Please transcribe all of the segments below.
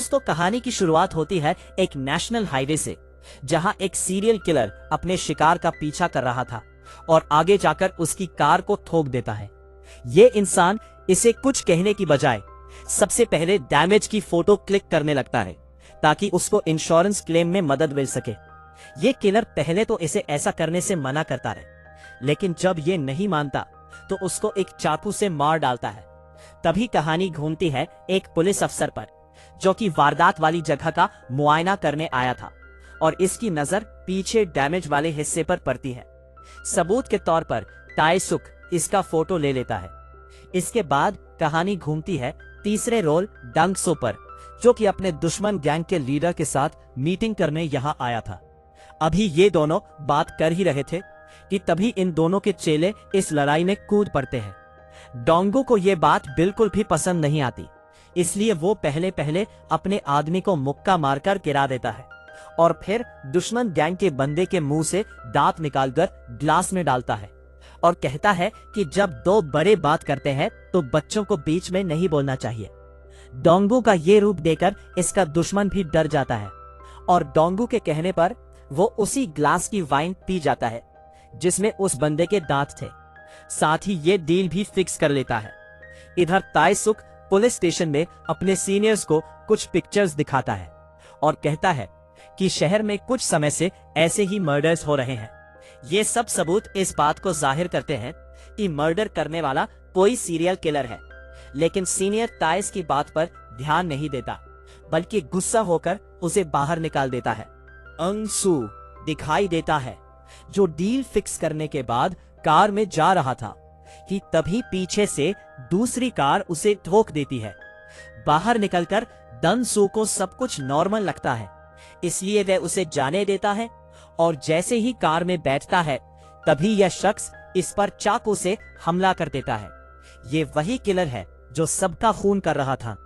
दोस्तों, कहानी की शुरुआत होती है एक नेशनल हाईवे से, जहां एक सीरियल किलर अपने शिकार का पीछा कर रहा था और आगे जाकर उसकी कार को ठोक देता है। ये इंसान इसे कुछ कहने की बजाय सबसे पहले डैमेज की फोटो क्लिक करने लगता है ताकि उसको इंश्योरेंस क्लेम में मदद मिल सके। ये किलर पहले तो इसे ऐसा करने से मना करता है, लेकिन जब ये नहीं मानता तो उसको एक चाकू से मार डालता है। तभी कहानी घूमती है एक पुलिस अफसर पर, जो कि वारदात वाली जगह का मुआयना करने आया था और इसकी नजर पीछे डैमेज वाले हिस्से पर पड़ती है। सबूत के तौर पर ताई-सुक इसका फोटो ले लेता है। इसके बाद कहानी घूमती है तीसरे रोल डंग-सो पर, जो कि अपने दुश्मन गैंग के लीडर के साथ मीटिंग करने यहां आया था। अभी ये दोनों बात कर ही रहे थे कि तभी इन दोनों के चेले इस लड़ाई में कूद पड़ते हैं। डोंगो को ये बात बिल्कुल भी पसंद नहीं आती, इसलिए वो पहले पहले अपने आदमी को मुक्का मारकर गिरा देता है और फिर दुश्मन गैंग के बंदे के मुंह से दांत निकालकर ग्लास में डालता है और कहता है कि जब दो बड़े बात करते हैं तो बच्चों को बीच में नहीं बोलना चाहिए। डोंगो का ये रूप देखकर इसका दुश्मन भी डर जाता है और डोंगो के कहने पर वो उसी ग्लास की वाइन पी जाता है जिसमें उस बंदे के दांत थे। साथ ही ये डील भी फिक्स कर लेता है। इधर ताई-सुक पुलिस स्टेशन में अपने सीनियर्स को कुछ पिक्चर्स दिखाता है और कहता है कि शहर में कुछ समय से ऐसे ही मर्डर्स हो रहे हैं। ये सब सबूत इस बात को जाहिर करते हैं कि मर्डर करने वाला कोई सीरियल किलर है, लेकिन सीनियर ताइस की बात पर ध्यान नहीं देता, बल्कि गुस्सा होकर उसे बाहर निकाल देता है। अंसू दिखाई देता है, जो डील फिक्स करने के बाद कार में जा रहा था कि तभी पीछे से दूसरी कार उसे ठोक देती है। बाहर निकलकर डंग-सू को सब कुछ नॉर्मल लगता है, इसलिए वह उसे जाने देता है और जैसे ही कार में बैठता है तभी यह शख्स इस पर चाकू से हमला कर देता है। ये वही किलर है जो सबका खून कर रहा था,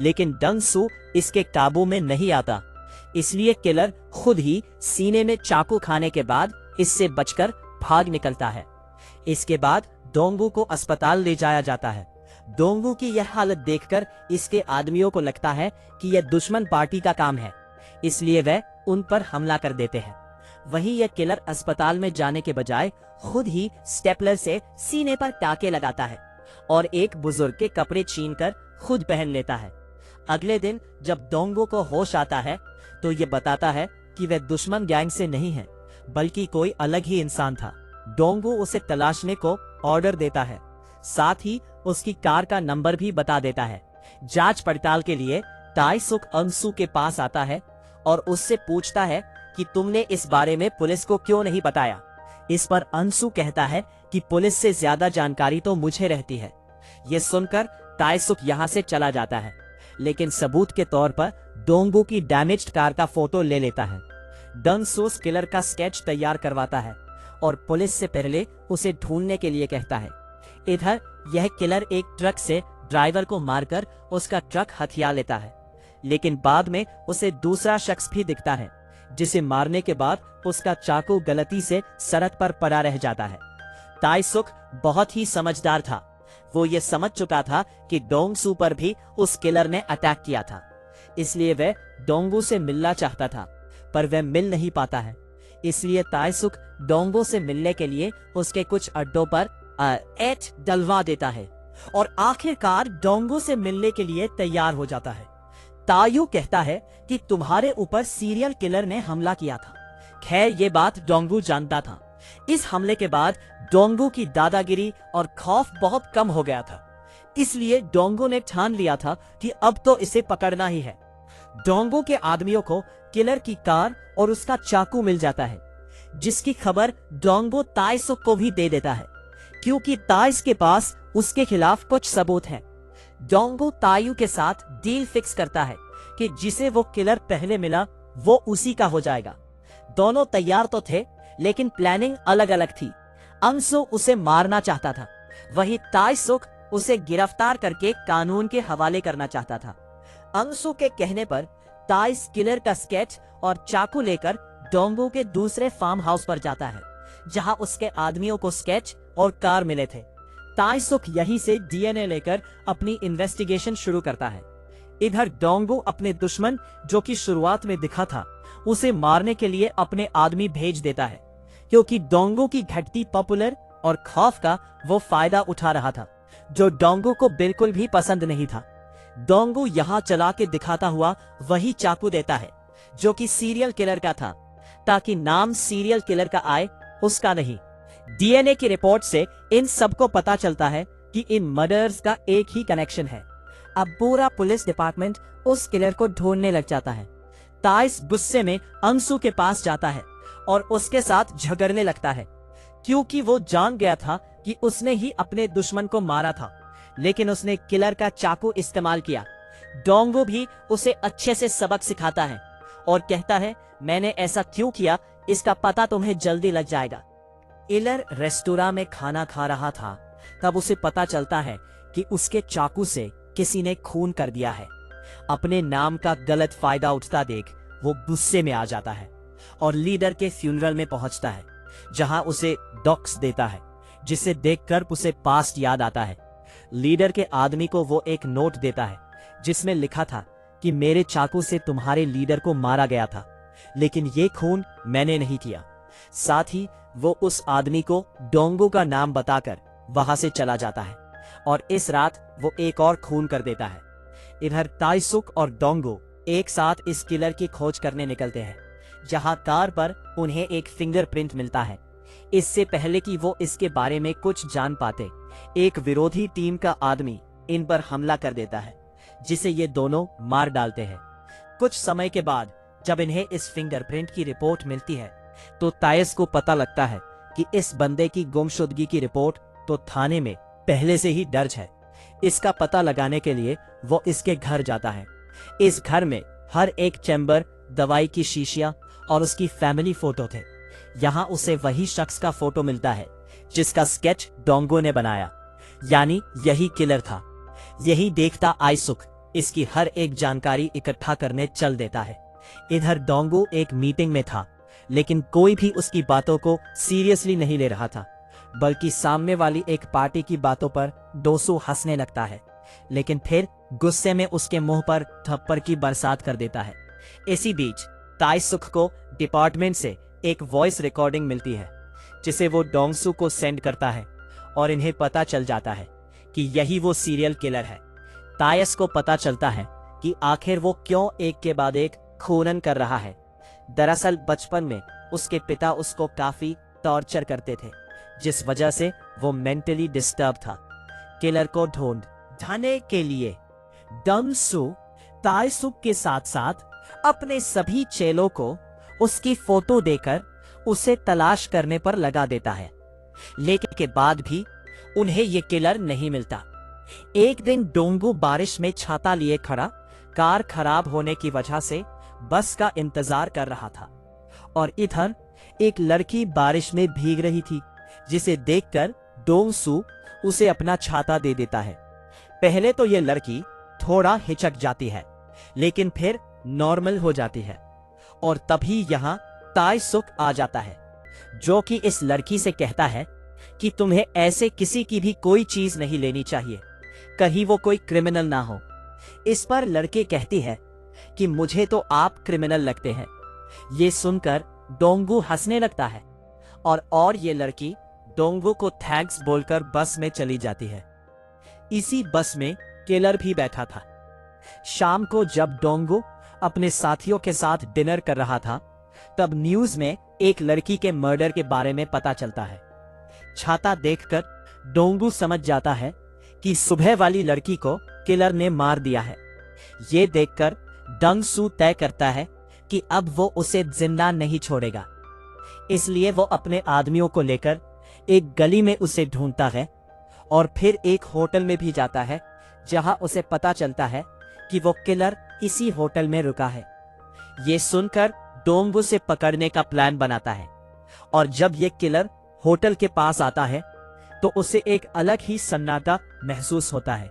लेकिन डंग-सू इसके काबू में नहीं आता, इसलिए किलर खुद ही सीने में चाकू खाने के बाद इससे बचकर भाग निकलता है। इसके बाद डोंगू को अस्पताल ले जाया जाता है। डोंगू की यह हालत देखकर इसके आदमियों को लगता है कि यह दुश्मन पार्टी का काम है, इसलिए वह उन पर हमला कर देते हैं। वहीं यह किलर अस्पताल में जाने के बजाय खुद ही स्टेपलर से सीने पर टाके लगाता है और एक बुजुर्ग के कपड़े छीनकर खुद पहन लेता है। अगले दिन जब डोंगो को होश आता है तो ये बताता है कि वह दुश्मन गैंग से नहीं है, बल्कि कोई अलग ही इंसान था। डोंगो उसे तलाशने को ऑर्डर देता है, साथ ही उसकी कार का नंबर भी बता देता है। जांच पड़ताल के लिए ताई-सुक अंसू के पास आता है और उससे पूछता है कि तुमने इस बारे में पुलिस को क्यों नहीं बताया। इस पर अंसू कहता है कि पुलिस से ज्यादा जानकारी तो मुझे रहती है। यह सुनकर ताई-सुक यहाँ से चला जाता है, लेकिन सबूत के तौर पर डोंगो की डैमेज्ड कार का फोटो ले लेता है। डंग-सू किलर का स्केच तैयार करवाता है और पुलिस से पहले उसे ढूंढने के लिए कहता है। इधर यह किलर एक ट्रक से ड्राइवर को मारकर उसका ट्रक हथिया लेता है, लेकिन बाद में उसे दूसरा शख्स भी दिखता है, जिसे मारने के बाद उसका चाकू गलती से सड़क पर पड़ा रह जाता है। ताई-सुक बहुत ही समझदार था। वो ये समझ चुका था कि डोंग-सू पर भी उस किलर ने अटैक किया था, इसलिए वह डोंगो से मिलना चाहता था, पर वह मिल नहीं पाता है। इसलिए ताई-सुक डोंगो से मिलने के लिए उसके कुछ अड्डों पर एच डलवा देता है और आखिरकार डोंगो से मिलने के लिए तैयार हो जाता है। तायू कहता है कि तुम्हारे ऊपर सीरियल किलर ने हमला किया था। खैर ये बात डोंगो जानता था। इस हमले के बाद डोंगो की दादागिरी और खौफ बहुत कम हो गया था, इसलिए डोंगो ने ठान लिया था कि अब तो इसे पकड़ना ही है। डोंगो के आदमियों को किलर की कार और उसका चाकू मिल जाता है, जिसकी खबर डोंगो ताई-सुक को भी दे देता है, क्योंकि ताइस के पास उसके खिलाफ कुछ सबूत हैं। डोंगो तायू के साथ डील फिक्स करता है कि जिसे वो किलर पहले मिला वो उसी का हो जाएगा। दोनों तैयार तो थे, लेकिन प्लानिंग अलग अलग थी। अंसू उसे मारना चाहता था, वही ताई-सुक उसे गिरफ्तार करके कानून के हवाले करना चाहता था। अंसू के कहने पर ताइस किलर का स्केच और चाकू लेकर डोंगो के दूसरे फार्म हाउस पर जाता है, जहां उसके आदमियों को स्केच और कार मिले थे। ताई-सुक यहीं से डीएनए लेकर अपनी इन्वेस्टिगेशन शुरू करता है। इधर डोंगो अपने दुश्मन, जो कि शुरुआत में दिखा था, उसे मारने के लिए अपने आदमी भेज देता है, क्योंकि डोंगो की घटती पॉपुलर और खौफ का वो फायदा उठा रहा था, जो डोंगो को बिल्कुल भी पसंद नहीं था। डोंगो यहां चला के दिखाता हुआ वही चाकू देता है जो कि सीरियल किलर का था, ताकि नाम सीरियल किलर का आए, उसका नहीं। डीएनए की रिपोर्ट से इन सबको पता चलता है कि इन मर्डर्स का एक ही कनेक्शन है। अब पूरा पुलिस डिपार्टमेंट उस किलर को ढूंढने लग जाता है। ताइस गुस्से में अंशु के पास जाता है और उसके साथ झगड़ने लगता है, क्योंकि वो जान गया था कि उसने ही अपने दुश्मन को मारा था, लेकिन उसने किलर का चाकू इस्तेमाल किया। डोंगो भी उसे अच्छे से सबक सिखाता है और कहता है, मैंने ऐसा क्यों किया इसका पता तुम्हें जल्दी लग जाएगा। किलर रेस्टोरेंट में खाना खा रहा था, तब उसे पता चलता है कि उसके चाकू से किसी ने खून कर दिया है। अपने नाम का गलत फायदा उठता देख वो गुस्से में आ जाता है और लीडर के फ्यूनरल में पहुंचता है, जहां उसे डॉक्स देता है, जिसे देखकर उसे पास्ट याद आता है। लीडर के आदमी को वो एक नोट देता है जिसमें लिखा था कि मेरे चाकू से तुम्हारे लीडर को मारा गया था, लेकिन ये खून मैंने नहीं किया। साथ ही वो उस आदमी को डोंगो का नाम बताकर वहां से चला जाता है और इस रात वो एक और खून कर देता है। इधर ताइसुक और डोंगो एक साथ इस किलर की खोज करने निकलते हैं, जहां कार पर उन्हें एक फिंगरप्रिंट मिलता है। इससे पहले कि वो इसके बारे में कुछ जान पाते, एक विरोधी टीम का आदमी इन पर हमला कर देता है, जिसे ये दोनों मार डालते हैं। कुछ समय के बाद जब इन्हें इस फिंगरप्रिंट की रिपोर्ट मिलती है, तो ताइस को पता लगता है कि इस बंदे की गुमशुदगी की रिपोर्ट तो थाने में पहले से ही दर्ज है। इसका पता लगाने के लिए वो इसके घर जाता है। इस घर में हर एक चैम्बर, दवाई की शीशियां और उसकी फैमिली फोटो थे। यहाँ उसे वही शख्स का फोटो मिलता है जिसका स्केच डोंगो ने बनाया, यानी यही किलर था। यही देखता आइसुक इसकी हर एक जानकारी इकट्ठा करने चल देता है। इधर डोंगो एक मीटिंग में था, लेकिन कोई भी उसकी बातों को सीरियसली नहीं ले रहा था, बल्कि सामने वाली एक पार्टी की बातों पर डोसू हंसने लगता है, लेकिन फिर गुस्से में उसके मुंह पर थप्पड़ की बरसात कर देता है। इसी बीच ताइसुक को डिपार्टमेंट से एक वॉइस रिकॉर्डिंग मिलती है, जिसे वो डोंगसू को सेंड करता है और इन्हें पता चल जाता है कि यही वो सीरियल किलर है। तायस को पता चलता है कि आखिर वो क्यों एक के बाद एक खून कर रहा है। दरअसल बचपन में उसके पिता उसको काफी टॉर्चर करते थे, जिस वजह से वो मेंटली डिस्टर्ब था। किलर को ढूंढने के लिए डोंगसू ताइसुक के साथ साथ अपने सभी चेलों को उसकी फोटो देकर उसे तलाश करने पर लगा देता है, लेकिन के बाद भी उन्हें ये किलर नहीं मिलता। एक दिन डोंगू बारिश में छाता लिए खड़ा कार खराब होने की वजह से बस का इंतजार कर रहा था, और इधर एक लड़की बारिश में भीग रही थी, जिसे देखकर डोंगसू उसे अपना छाता दे देता है। पहले तो ये लड़की थोड़ा हिचक जाती है, लेकिन फिर नॉर्मल हो जाती है, और तभी यहाँ ताइसुक आ जाता है, जो कि इस लड़की से कहता है कि तुम्हें ऐसे किसी की भी कोई चीज नहीं लेनी चाहिए, कहीं वो कोई क्रिमिनल ना हो। इस पर लड़के कहती है कि मुझे तो आप क्रिमिनल लगते हैं। ये सुनकर डोंगू हंसने लगता है, और ये लड़की डोंगू को थैंक्स बोलकर बस में चली जाती है। इसी बस में किलर भी बैठा था। शाम को जब डोंगू अपने साथियों के साथ डिनर कर रहा था, तब न्यूज में एक लड़की के मर्डर के बारे में पता चलता है। छाता देखकर डोंगू समझ जाता है कि सुबह वाली लड़की को किलर ने मार दिया है। ये देखकर डोंगसू तय करता है कि अब वो उसे जिंदा नहीं छोड़ेगा, इसलिए वो अपने आदमियों को लेकर एक गली में उसे ढूंढता है और फिर एक होटल में भी जाता है, जहां उसे पता चलता है कि वो किलर इसी होटल में रुका है। ये सुनकर डोंगू से पकड़ने का प्लान बनाता है, और जब ये किलर होटल के पास आता है तो उसे एक अलग ही सन्नाटा महसूस होता है,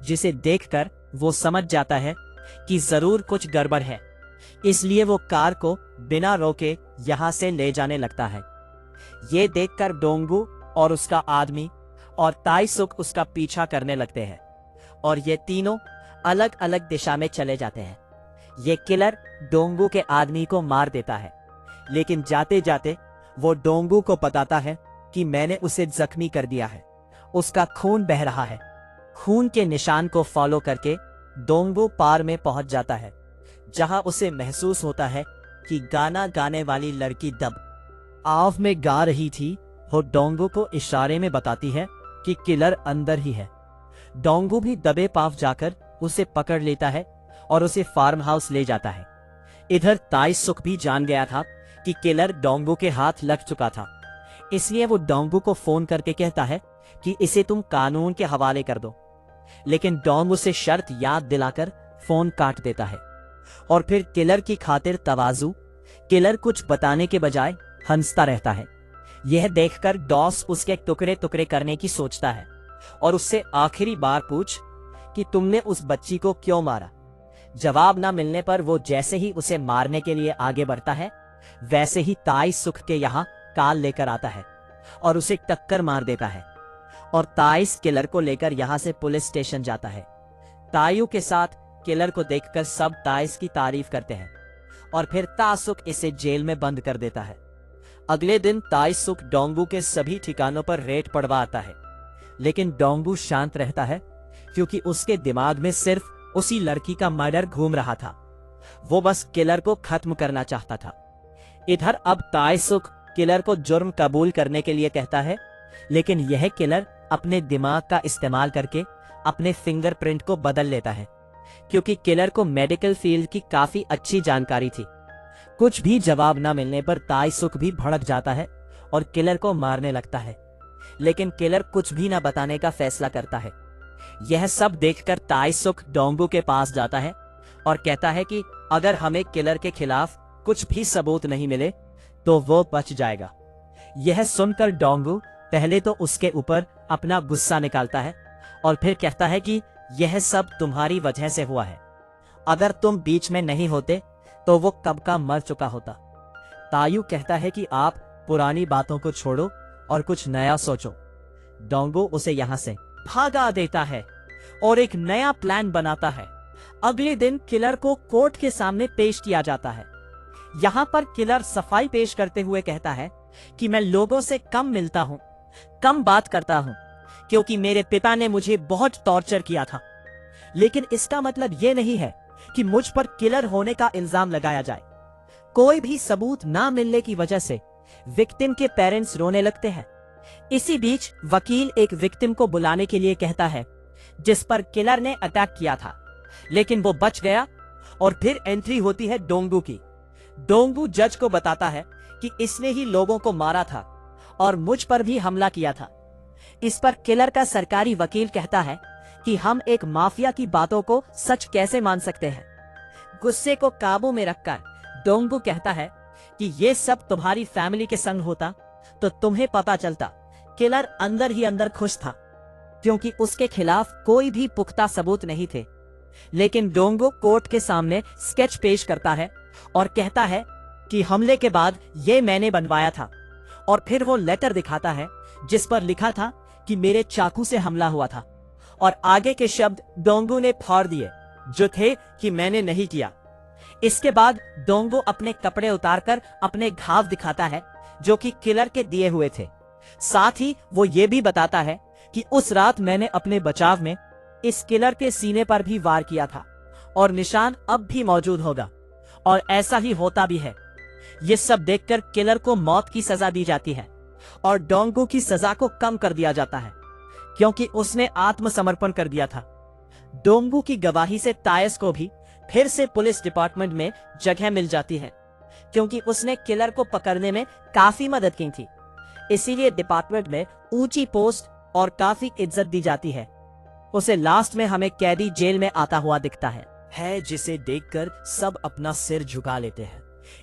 जिसे देखकर वो समझ जाता है कि जरूर कुछ गड़बड़ है। इसलिए वो कार को बिना रोके यहां से ले जाने लगता है। ये देखकर डोंगू और उसका आदमी और ताइसुक उसका पीछा करने लगते हैं, और ये तीनों अलग अलग दिशा में चले जाते हैं। ये किलर डोंगू के आदमी को मार देता है, लेकिन जाते जाते वो डोंगू को बताता है कि मैंने उसे जख्मी कर दिया है, उसका खून बह रहा है। खून के निशान को फॉलो करके डोंगू पार में पहुंच जाता है, जहां उसे महसूस होता है कि गाना गाने वाली लड़की दब आव में गा रही थी। वो डोंगू को इशारे में बताती है कि किलर अंदर ही है। डोंगू भी दबे पाव जाकर उसे पकड़ लेता है और उसे फार्म हाउस ले जाता है। इधर ताइसुक भी जान गया था कि किलर डोंगू के हाथ लग चुका था, इसलिए वो डोंगू को फोन करके कहता है कि इसे तुम कानून के हवाले कर दो। लेकिन डोंगू उसे शर्त याद दिलाकर फोन काट देता है और फिर किलर की खातिर तवाजु किलर कुछ बताने के बजाय हंसता रहता है। यह देखकर डॉस उसके टुकड़े टुकड़े करने की सोचता है और उससे आखिरी बार पूछ कि तुमने उस बच्ची को क्यों मारा। जवाब ना मिलने पर वो जैसे ही उसे मारने के लिए आगे बढ़ता है, वैसे ही ताइसुक के यहाँ काल लेकर आता है और उसे टक्कर मार देता है और ताइस किलर को लेकर यहाँ से पुलिस स्टेशन जाता है। तायू के साथ किलर को देखकर सब ताइस की तारीफ करते हैं और फिर तासुक इसे जेल में बंद कर देता है। अगले दिन ताइसुक डोंगू के सभी ठिकानों पर रेड पड़वा आता है, लेकिन डोंगू शांत रहता है क्योंकि उसके दिमाग में सिर्फ उसी लड़की का मर्डर घूम रहा था। वो बस किलर को खत्म करना चाहता था। इधर अब ताइसुक किलर को जुर्म कबूल करने के लिए कहता है, लेकिन यह किलर अपने दिमाग का इस्तेमाल करके अपने फिंगरप्रिंट को बदल लेता है, क्योंकि किलर को मेडिकल फील्ड की काफी अच्छी जानकारी थी। कुछ भी जवाब न मिलने पर ताइसुक भी भड़क जाता है और किलर को मारने लगता है, लेकिन किलर कुछ भी न बताने का फैसला करता है। यह सब देखकर ताइसुक डोंगू के पास जाता है और कहता है कि अगर हमें किलर के खिलाफ कुछ भी सबूत नहीं मिले तो वो बच जाएगा। यह सुनकर डोंगू पहले तो उसके ऊपर अपना गुस्सा निकालता है और फिर कहता है कि यह सब तुम्हारी वजह से हुआ है, अगर तुम बीच में नहीं होते तो वो कब का मर चुका होता। तायू कहता है कि आप पुरानी बातों को छोड़ो और कुछ नया सोचो। डोंगू उसे यहाँ से भागा देता है और एक नया प्लान बनाता है। अगले दिन किलर को कोर्ट के सामने पेश किया जाता है। यहाँ पर किलर सफाई पेश करते हुए कहता है कि मैं लोगों से कम मिलता हूँ, कम बात करता हूँ, क्योंकि मेरे पिता ने मुझे बहुत टॉर्चर किया था। लेकिन इसका मतलब यह नहीं है कि मुझ पर किलर होने का इल्जाम लगाया जाए। कोई भी सबूत ना मिलने की वजह से विक्टिम के पेरेंट्स रोने लगते हैं। इसी बीच वकील एक विक्टिम को बुलाने के लिए कहता है जिस पर किलर ने अटैक किया था, लेकिन वो बच गया और फिर एंट्री होती है डोंगू की। डोंगू जज को बताता है कि इसने ही लोगों को मारा था और मुझ पर भी हमला किया था। इस पर किलर का सरकारी वकील कहता है कि हम एक माफिया की बातों को सच कैसे मान सकते हैं। गुस्से को काबू में रखकर डोंगू कहता है कि ये सब तुम्हारी फैमिली के संग होता तो तुम्हें पता चलता। किलर अंदर ही अंदर खुश था क्योंकि उसके खिलाफ कोई भी पुख्ता सबूत नहीं थे। लेकिन डोंगू कोर्ट के सामने स्केच पेश करता है और कहता है कि हमले के बाद ये मैंने बनवाया था, और फिर वो लेटर दिखाता है जिस पर लिखा था कि मेरे चाकू से हमला हुआ था, और आगे के शब्द डोंगू ने फाड़ दिए जो थे कि मैंने नहीं किया। इसके बाद डोंगू अपने कपड़े उतारकर अपने घाव दिखाता है जो कि किलर के दिए हुए थे। साथ ही वो ये भी बताता है कि उस रात मैंने अपने बचाव में इस किलर के सीने पर भी वार किया था और निशान अब भी मौजूद होगा, और ऐसा ही होता भी है। ये सब देखकर किलर को मौत की सजा दी जाती है और डोंगू की सजा को कम कर दिया जाता है क्योंकि उसने आत्मसमर्पण कर दिया था। डोंगू की गवाही से तायस को भी फिर से पुलिस डिपार्टमेंट में जगह मिल जाती है क्योंकि उसने किलर को पकड़ने में काफी मदद की थी। इसीलिए डिपार्टमेंट में ऊंची पोस्ट और काफी इज्जत दी जाती है। उसे लास्ट में हमें कैदी जेल में आता हुआ दिखता है जिसे देखकर सब अपना सिर झुका लेते हैं।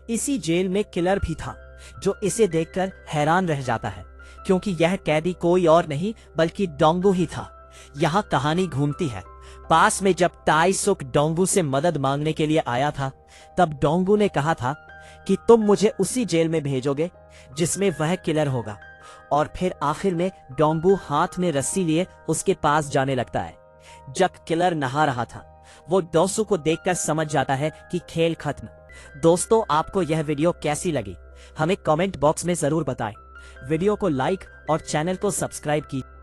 इसी जेल में किलर भी था जो इसे देखकर हैरान रह जाता है क्योंकि यह कैदी कोई और नहीं बल्कि डोंगू ही था। यहाँ कहानी घूमती है। पास में जब ताइसुक डोंगू से मदद मांगने के लिए आया था तब डोंगू ने कहा था कि तुम मुझे उसी जेल में भेजोगे जिसमें वह किलर होगा, और फिर आखिर में डोंगू हाथ में रस्सी लिए उसके पास जाने लगता है। जब किलर नहा रहा था वो डोसू को देखकर समझ जाता है कि खेल खत्म। दोस्तों, आपको यह वीडियो कैसी लगी हमें कमेंट बॉक्स में जरूर बताएं। वीडियो को लाइक और चैनल को सब्सक्राइब कीजिए।